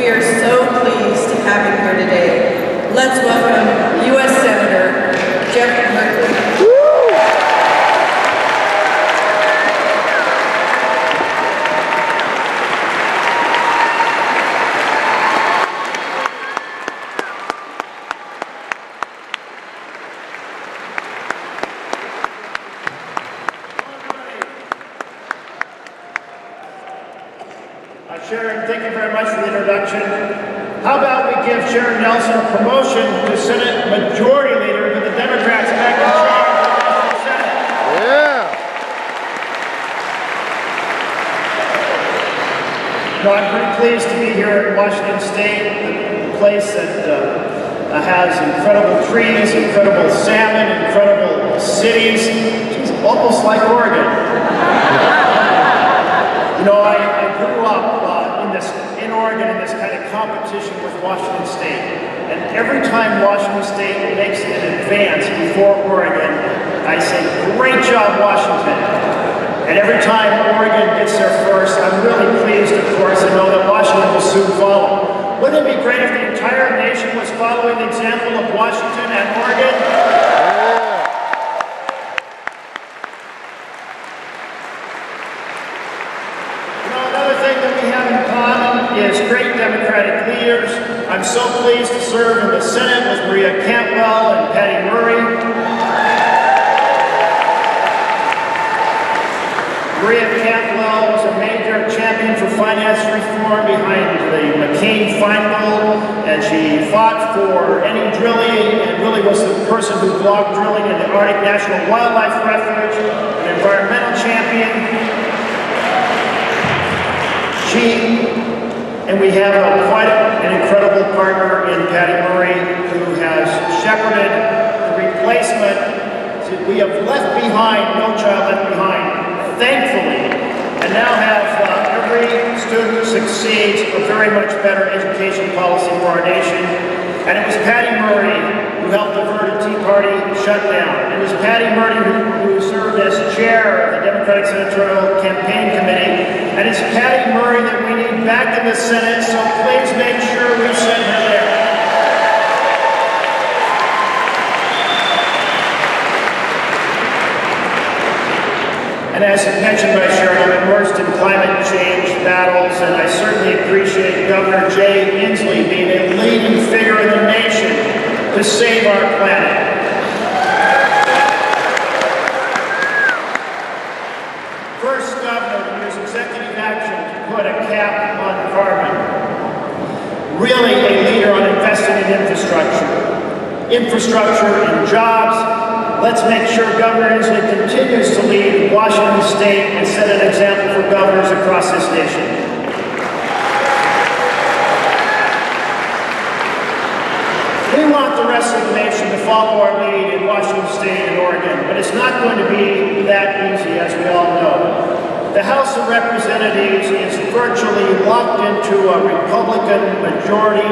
We are so pleased to have him here today. Let's welcome U.S. Senator Jeff Merkley. Sharon, thank you very much for the introduction. How about we give Sharon Nelson a promotion to Senate Majority Leader with the Democrats back in charge of the National Senate? Yeah. No, I'm pretty pleased to be here in Washington State, the place that has incredible trees, incredible salmon, incredible cities. It's almost like Oregon. You know, I grew up in Oregon in this kind of competition with Washington State. And every time Washington State makes an advance before Oregon, I say, great job, Washington. And every time Oregon gets there first, I'm really pleased, of course, to know that Washington will soon follow. Wouldn't it be great if the entire nation was following the example of Washington and Oregon? Is great Democratic leaders. I'm so pleased to serve in the Senate with Maria Cantwell and Patty Murray. Maria Cantwell was a major champion for finance reform behind the McCain-Feingold, and she fought for any drilling and really was the person who blocked drilling in the Arctic National Wildlife Refuge, an environmental champion. And we have quite an incredible partner in Patty Murray, who has shepherded the replacement. We have left behind, no child left behind, thankfully, and now have every student succeeds a very much better education policy for our nation. And it was Patty Murray who helped avert a Tea Party shutdown. It was Patty Murray who served as chair of the Democratic Senatorial Campaign Committee. And it's Patty Murray that we need back in the Senate, so please make sure we send her there. And as mentioned by Sharon, I'm immersed in climate change battles, and I certainly appreciate Governor Jay Inslee being a leading figure in the nation to save our planet. First governor to use executive action to put a cap on carbon. Really a leader on investing in infrastructure and jobs. Let's make sure Governor Inslee continues to lead Washington State and set an example for governors across this nation. We want the rest of the nation to follow our lead in Washington State and Oregon, but it's not going to be that easy, as we all know. The House of Representatives is virtually locked into a Republican majority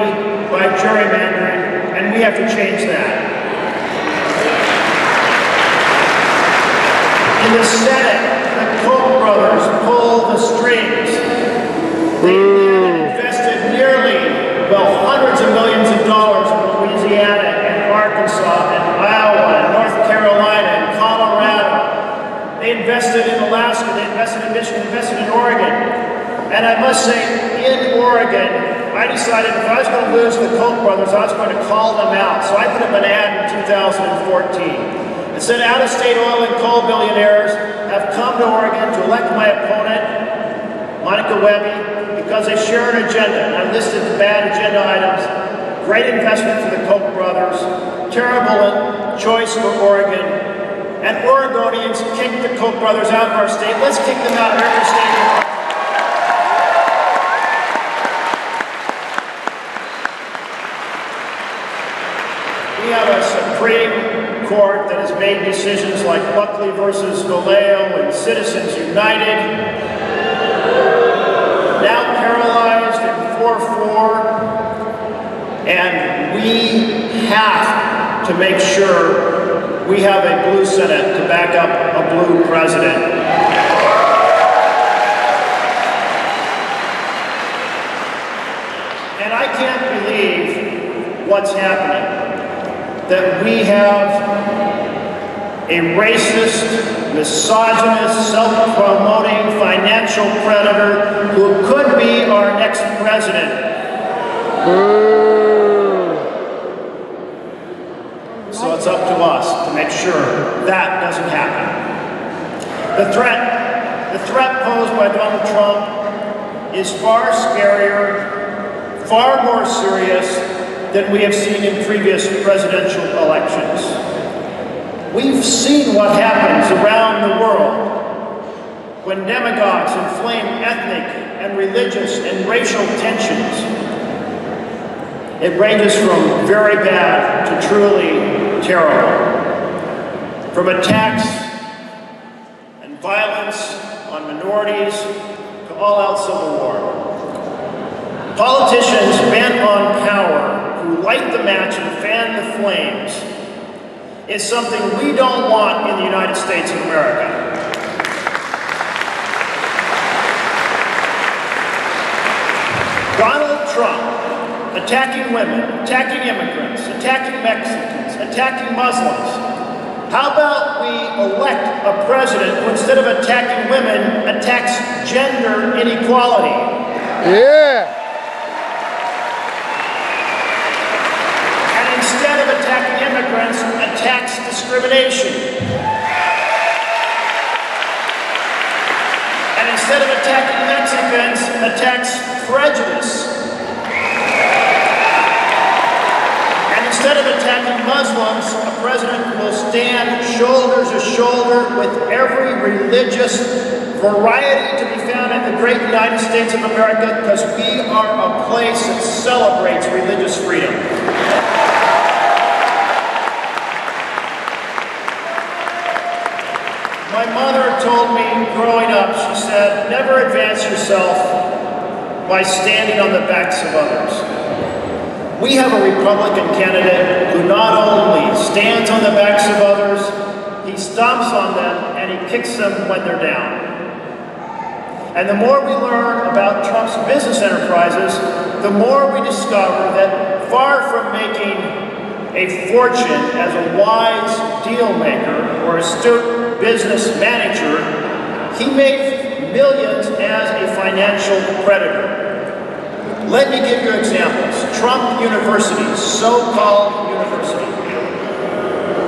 by gerrymandering, and we have to change that. In the Senate, the Koch brothers pull the strings. They've invested nearly, well, hundreds of millions of dollars in Louisiana and Arkansas and Iowa and North Carolina and Colorado. They invested in Alaska, they invested in Michigan, invested in Oregon. And I must say, in Oregon, I decided if I was going to lose the Koch brothers, I was going to call them out. So I put up an ad in 2014. It said out-of-state oil and coal billionaires have come to Oregon to elect my opponent, Monica Webby, because they share an agenda. And I listed the bad agenda items. Great investment for the Koch brothers, terrible choice for Oregon, and Oregonians kicked the Koch brothers out of our state. Let's kick them out of every state. We have a Supreme Court that has made decisions like Buckley versus Vallejo and Citizens United, now paralyzed in 4-4, and we have to make sure we have a blue Senate to back up a blue president. And I can't believe what's happening. That we have a racist, misogynist, self-promoting financial predator who could be our next president. So it's up to us to make sure that doesn't happen. The threat posed by Donald Trump is far scarier, far more serious than we have seen in previous presidential elections. We've seen what happens around the world when demagogues inflame ethnic and religious and racial tensions. It ranges from very bad to truly terrible. From attacks and violence on minorities to all-out civil war. Politicians bent on power who light the match and fan the flames is something we don't want in the United States of America. Donald Trump attacking women, attacking immigrants, attacking Mexicans, attacking Muslims. How about we elect a president who, instead of attacking women, attacks gender inequality? Yeah. And instead of attacking immigrants, attacks discrimination. And instead of attacking Mexicans, attacks prejudice. Instead of attacking Muslims, a president will stand shoulder to shoulder with every religious variety to be found in the great United States of America, because we are a place that celebrates religious freedom. My mother told me growing up, she said, never advance yourself by standing on the backs of others. We have a Republican candidate who not only stands on the backs of others, he stomps on them and he kicks them when they're down. And the more we learn about Trump's business enterprises, the more we discover that far from making a fortune as a wise deal maker or astute business manager, he made millions as a financial predator. Let me give you examples. Trump University, so-called university.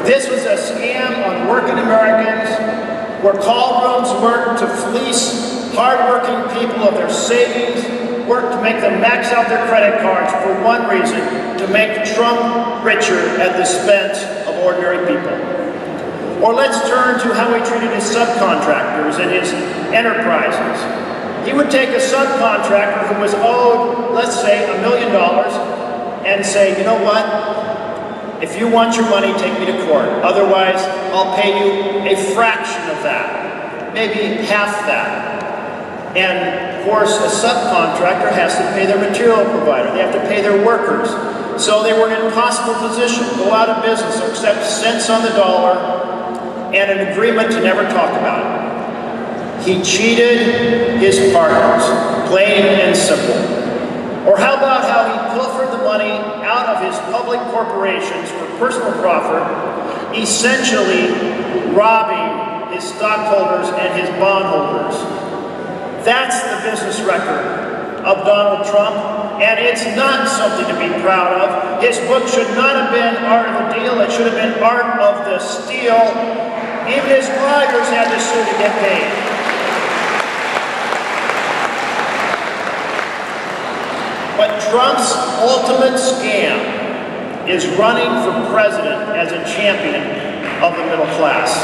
This was a scam on working Americans, where call rooms worked to fleece hardworking people of their savings, worked to make them max out their credit cards for one reason, to make Trump richer at the expense of ordinary people. Or let's turn to how he treated his subcontractors and his enterprises. He would take a subcontractor who was owed, let's say, $1 million and say, you know what? If you want your money, take me to court. Otherwise, I'll pay you a fraction of that, maybe half that. And of course, a subcontractor has to pay their material provider. They have to pay their workers. So they were in an impossible position, go out of business, or accept cents on the dollar and an agreement to never talk about it. He cheated his partners, plain and simple. Or how about how he pilfered the money out of his public corporations for personal profit, essentially robbing his stockholders and his bondholders. That's the business record of Donald Trump, and it's not something to be proud of. His book should not have been Art of the Deal, it should have been Art of the Steal. Even his lawyers had to sue to get paid. But Trump's ultimate scam is running for president as a champion of the middle class.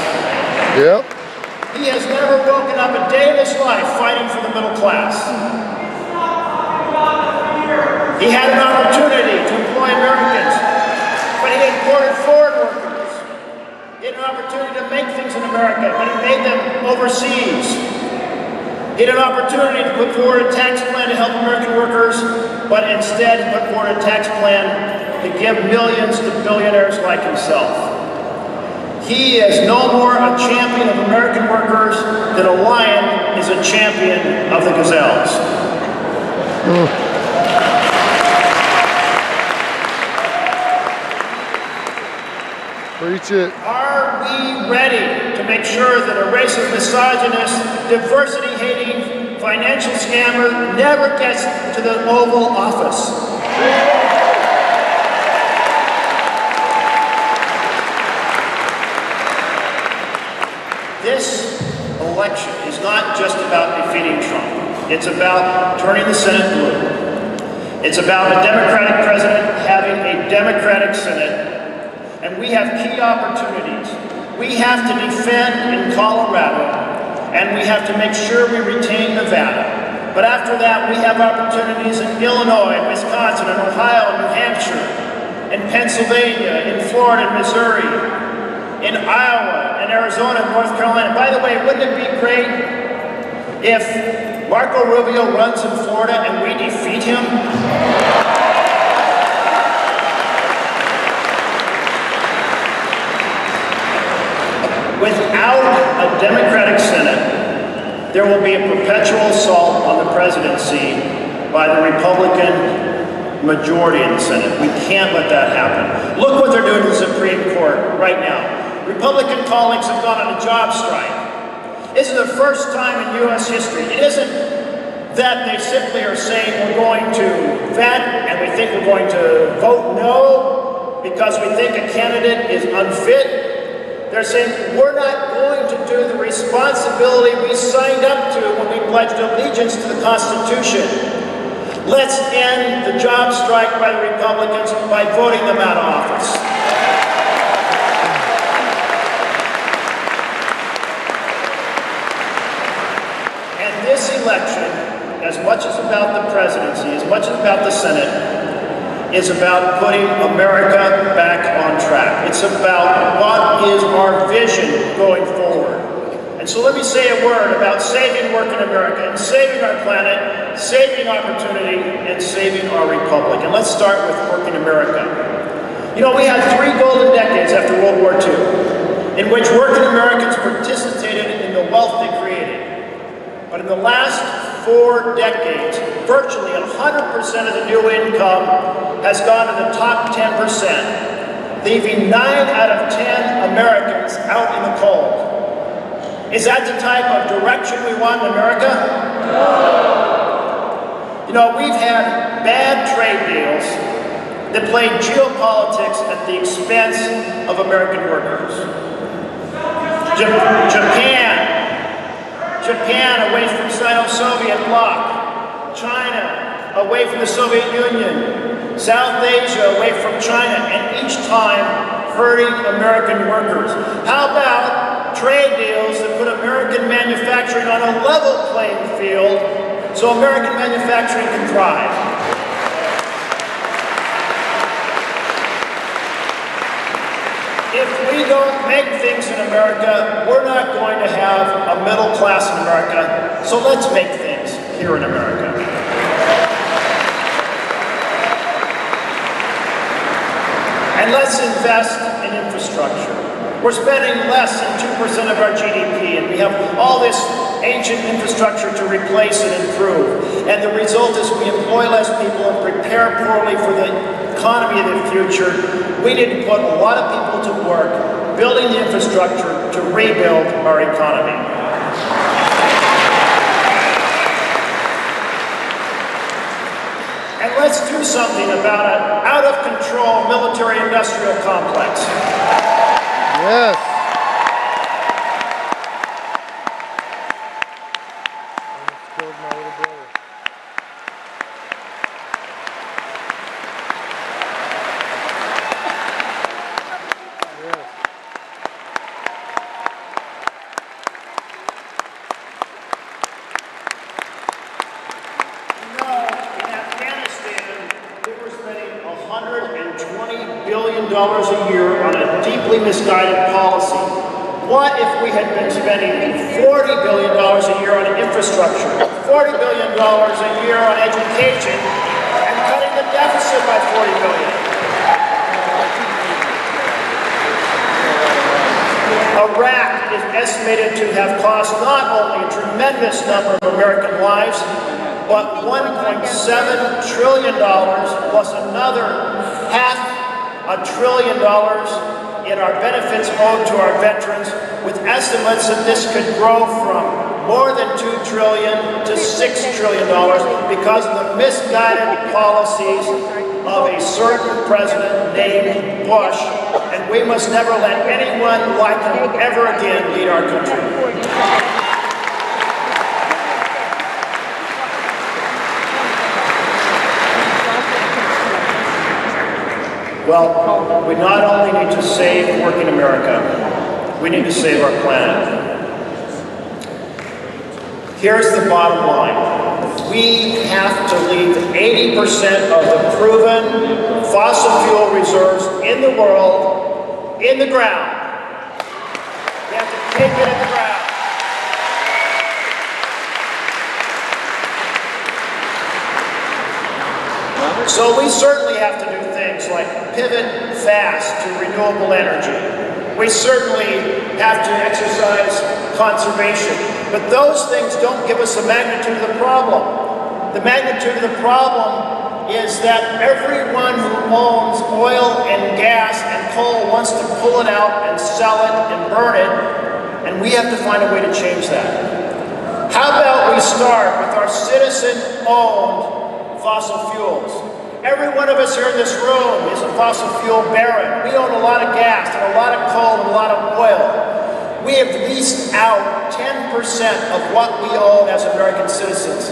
Yep. He has never woken up a day in his life fighting for the middle class. He had an opportunity to employ Americans, but he imported foreign workers. He had an opportunity to make things in America, but he made them overseas. He had an opportunity to put forward a tax plan to help American workers, but instead he put forward a tax plan to give millions to billionaires like himself. He is no more a champion of American workers than a lion is a champion of the gazelles. Preach it. Are we ready to make sure that a racist, misogynist, diversity-hating financial scammer never gets to the Oval Office? This election is not just about defeating Trump. It's about turning the Senate blue. It's about a Democratic president having a Democratic Senate. And we have key opportunities. We have to defend in Colorado, and we have to make sure we retain Nevada. But after that, we have opportunities in Illinois, Wisconsin, and Ohio, and New Hampshire, in Pennsylvania, in Florida, and Missouri, in Iowa, and Arizona, and North Carolina. By the way, wouldn't it be great if Marco Rubio runs in Florida and we defeat him? Without a Democratic Senate, there will be a perpetual assault on the presidency by the Republican majority in the Senate. We can't let that happen. Look what they're doing to the Supreme Court right now. Republican colleagues have gone on a job strike. This is the first time in U.S. history. It isn't that they simply are saying we're going to vet and we think we're going to vote no because we think a candidate is unfit. They're saying we're not going to do the responsibility we signed up to when we pledged allegiance to the Constitution. Let's end the job strike by the Republicans by voting them out of office. And this election, as much as about the presidency, as much as about the Senate, is about putting America back on track. It's about what is our vision going forward. And so let me say a word about saving work in America and saving our planet, saving opportunity, and saving our republic. And let's start with work in America. You know, we had 3 golden decades after World War II in which working Americans participated in the wealth they created. But in the last 4 decades, virtually 100% of the new income has gone to the top 10%, leaving 9 out of 10 Americans out in the cold. Is that the type of direction we want in America? No. You know, we've had bad trade deals that played geopolitics at the expense of American workers. Japan away from the Sino-Soviet bloc, China away from the Soviet Union, South Asia away from China, and each time hurting American workers. How about trade deals that put American manufacturing on a level playing field so American manufacturing can thrive? If we don't make things in America, we're not going to have a middle class in America, so let's make things here in America. And let's invest in infrastructure. We're spending less than 2% of our GDP, and we have all this ancient infrastructure to replace and improve. And the result is we employ less people and prepare poorly for the economy of the future. We need to put a lot of people to work building the infrastructure to rebuild our economy. And let's do something about an out-of-control military-industrial complex. Yes. Killed my little brother. Yes. You know, in Afghanistan, we were spending $120 billion a year on a deeply misguided policy. What if we had been spending $40 billion a year on infrastructure, $40 billion a year on education, and cutting the deficit by $40 billion? Iraq is estimated to have cost not only a tremendous number of American lives, but $1.7 trillion plus another $500 billion in our benefits owed to our veterans, with estimates that this could grow from more than $2 trillion to $6 trillion because of the misguided policies of a certain president named Bush, and we must never let anyone like him ever again lead our country. Well, we not only need to save working America, we need to save our planet. Here's the bottom line. We have to leave 80% of the proven fossil fuel reserves in the world in the ground. We have to take it in the ground. So we certainly have to do things like pivot fast to renewable energy. We certainly have to exercise conservation. But those things don't give us the magnitude of the problem. The magnitude of the problem is that everyone who owns oil and gas and coal wants to pull it out and sell it and burn it, and we have to find a way to change that. How about we start with our citizen-owned fossil fuels? Every one of us here in this room is a fossil fuel baron. We own a lot of gas and a lot of coal and a lot of oil. We have leased out 10% of what we own as American citizens.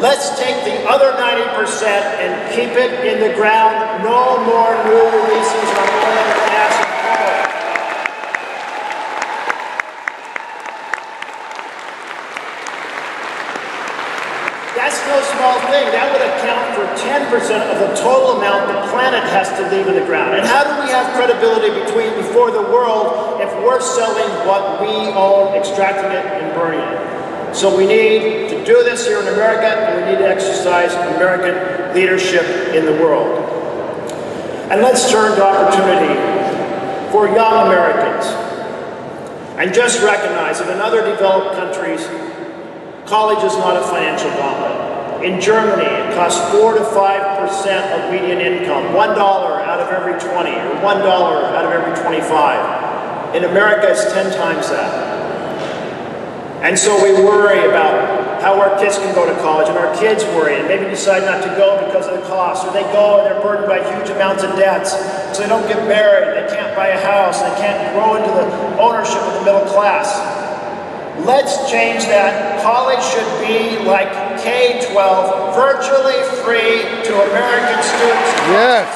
Let's take the other 90% and keep it in the ground. No more new leases on oil, gas, and coal. That's no small thing. That would account for 10% of the total amount the planet has to leave in the ground. And how do we have credibility before the world if we're selling what we own, extracting it and burning it? So we need to do this here in America, and we need to exercise American leadership in the world. And let's turn to opportunity for young Americans. And just recognize that in other developed countries, college is not a financial gauntlet. In Germany, it costs 4 to 5% of median income, $1 out of every 20, or $1 out of every 25. In America, it's 10 times that. And so we worry about how our kids can go to college, and our kids worry and maybe decide not to go because of the cost, or they go and they're burdened by huge amounts of debts, so they don't get married, they can't buy a house, they can't grow into the ownership of the middle class. Let's change that. College should be like K-12, virtually free to American students. Yes.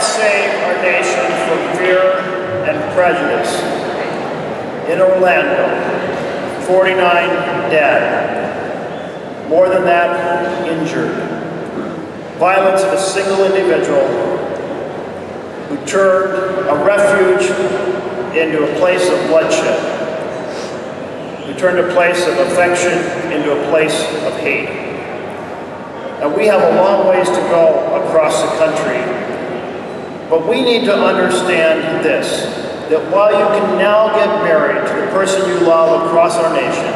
Save our nation from fear and prejudice. In Orlando, 49 dead, more than that injured. Violence of a single individual who turned a refuge into a place of bloodshed, who turned a place of affection into a place of hate. And we have a long ways to go across the country. But we need to understand this, that while you can now get married to the person you love across our nation,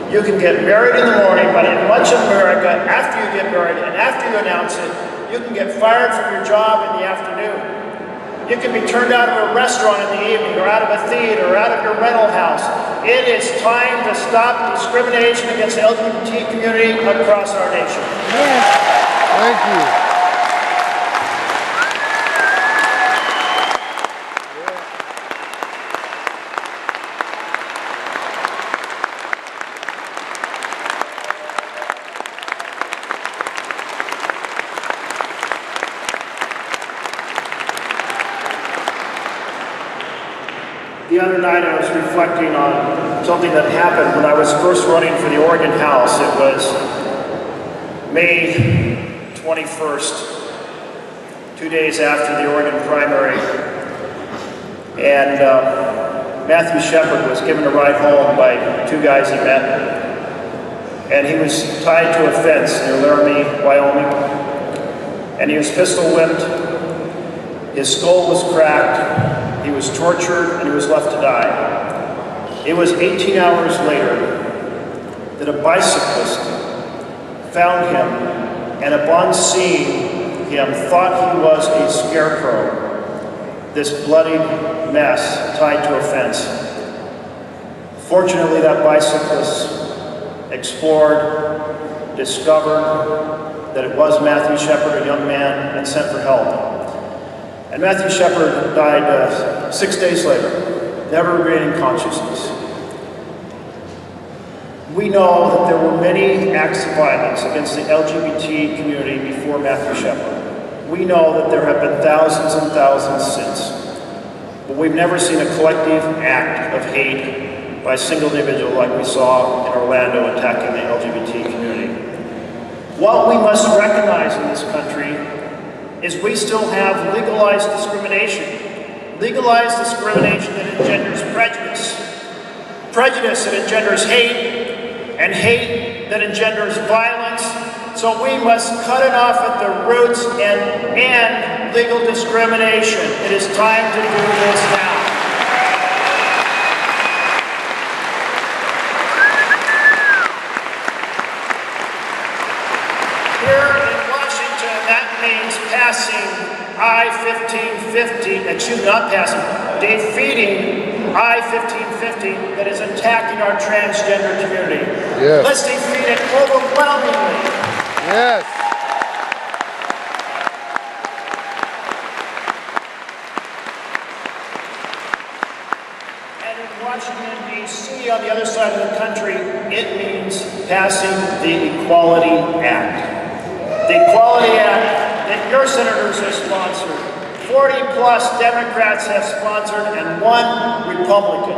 you can get married in the morning, but in much of America, after you get married and after you announce it, you can get fired from your job in the afternoon. You can be turned out of a restaurant in the evening, or out of a theater, or out of your rental house. It is time to stop discrimination against the LGBT community across our nation. Yes. Thank you. The other night I was reflecting on something that happened when I was first running for the Oregon House. It was May 21st, 2 days after the Oregon primary. And Matthew Shepard was given a ride home by two guys he met. And he was tied to a fence near Laramie, Wyoming. And he was pistol whipped. His skull was cracked. He was tortured and he was left to die. It was 18 hours later that a bicyclist found him, and upon seeing him thought he was a scarecrow, this bloodied mess tied to a fence. Fortunately, that bicyclist explored, discovered that it was Matthew Shepard, a young man, and sent for help. And Matthew Shepard died 6 days later, never regaining consciousness. We know that there were many acts of violence against the LGBT community before Matthew Shepard. We know that there have been thousands and thousands since. But we've never seen a collective act of hate by a single individual like we saw in Orlando attacking the LGBT community. What we must recognize in this country is we still have legalized discrimination. Legalized discrimination that engenders prejudice. Prejudice that engenders hate, and hate that engenders violence. So we must cut it off at the roots and end legal discrimination. It is time to do this now. Here in Washington, that means passing I-1550, not passing, defeating I-1550 that is attacking our transgender community. Yes. Let's defeat it overwhelmingly. Yes. And in Washington, D.C., on the other side of the country, it means passing the Equality Act. The Equality Act that your senators have sponsored. 40-plus Democrats have sponsored and 1 Republican.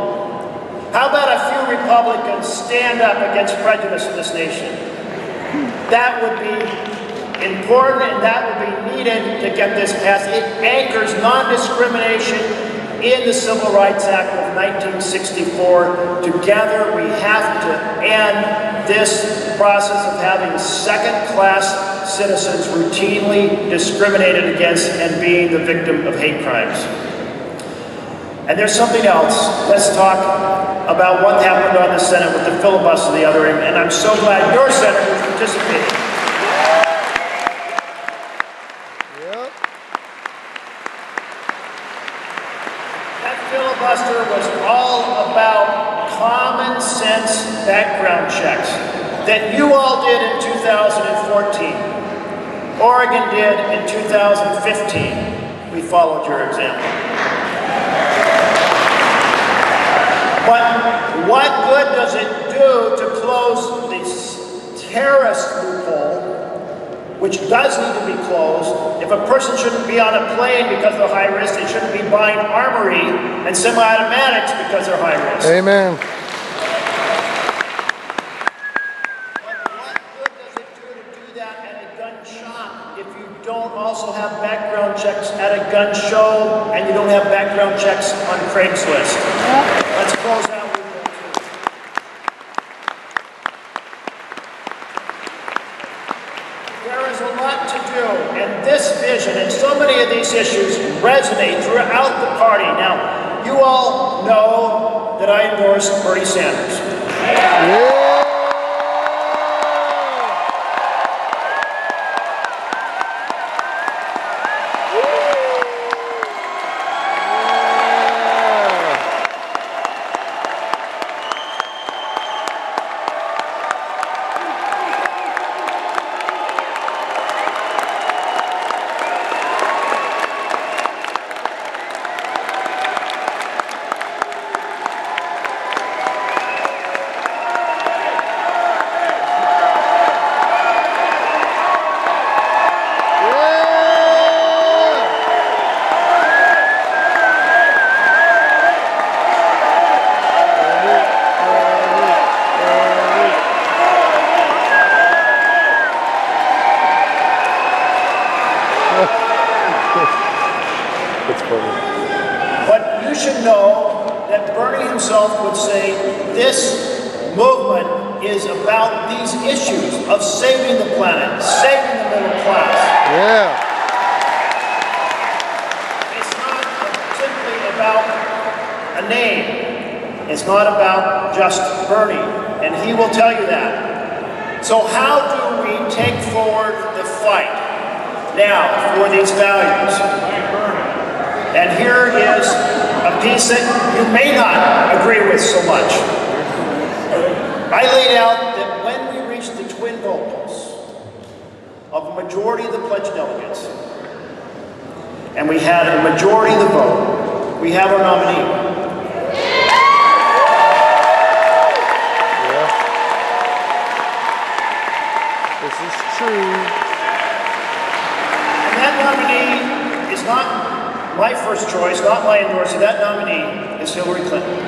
How about a few Republicans stand up against prejudice in this nation? That would be important and that would be needed to get this passed. It anchors non-discrimination in the Civil Rights Act of 1964. Together we have to end this process of having second-class citizens routinely discriminated against and being the victim of hate crimes. And there's something else. Let's talk about what happened on the Senate with the filibuster the other end, and I'm so glad your senators participated. Yep. That filibuster was all about common sense background checks that you all did in 2014. Oregon did in 2015. We followed your example. But what good does it do to close this terrorist loophole, which does need to be closed, if a person shouldn't be on a plane because they're high risk, they shouldn't be buying armory and semi-automatics because they're high risk. Amen. Also have background checks at a gun show, and you don't have background checks on Craigslist. Let's close out with that. There is a lot to do, and this vision and so many of these issues resonate throughout the party. Now, you all know that I endorse Bernie Sanders. Yeah. should know that Bernie himself would say this movement is about these issues of saving the planet, saving the middle class. Yeah. It's not simply about a name. It's not about just Bernie, and he will tell you that. So how do we take forward the fight now for these values? And here is a piece that you may not agree with so much. I laid out that when we reach the twin goalposts of a majority of the pledged delegates, and we had a majority of the vote, we have our nominee. This is true. And that nominee is not my first choice, not my endorsee. That nominee is Hillary Clinton.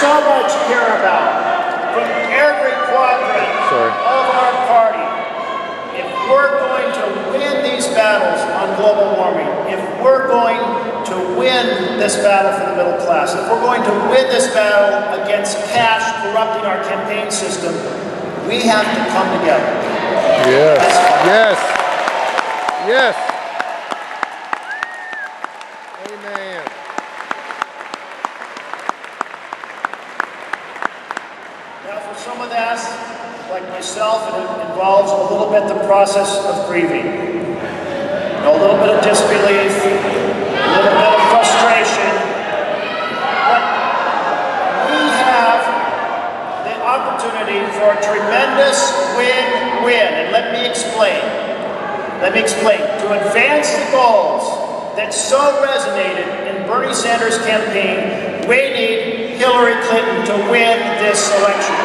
So much care about from every quadrant of our party. If we're going to win these battles on global warming, if we're going to win this battle for the middle class, if we're going to win this battle against cash corrupting our campaign system, we have to come together. Yes. Yes. Yes. Amen. Now for some of us, like myself, it involves a little bit the process of grieving. A little bit of disbelief, a little bit of frustration. But we have the opportunity for a tremendous win-win. And let me explain. To advance the goals that so resonated in Bernie Sanders' campaign, we need Hillary Clinton to win this election.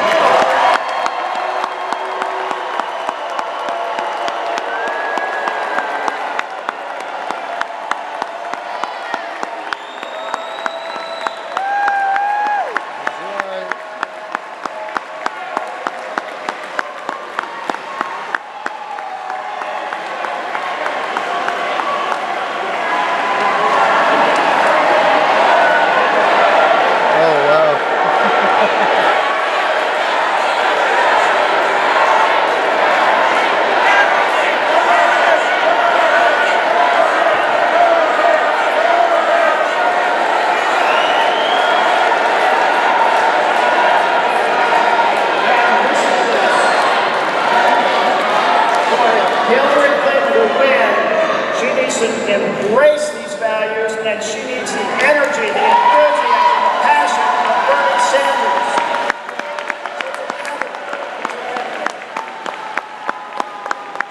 Embrace these values, and she needs the energy, the enthusiasm, the passion of Bernie Sanders.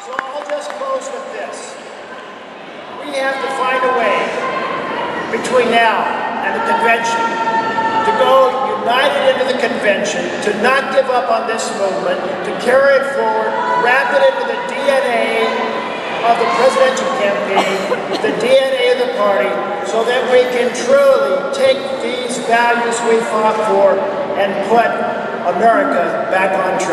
So I'll just close with this. We have to find a way between now and the convention to go united into the convention, to not give up on this movement, to carry it forward, wrap it into the DNA of the presidential campaign, the DNA of the party, so that we can truly take these values we fought for and put America back on track.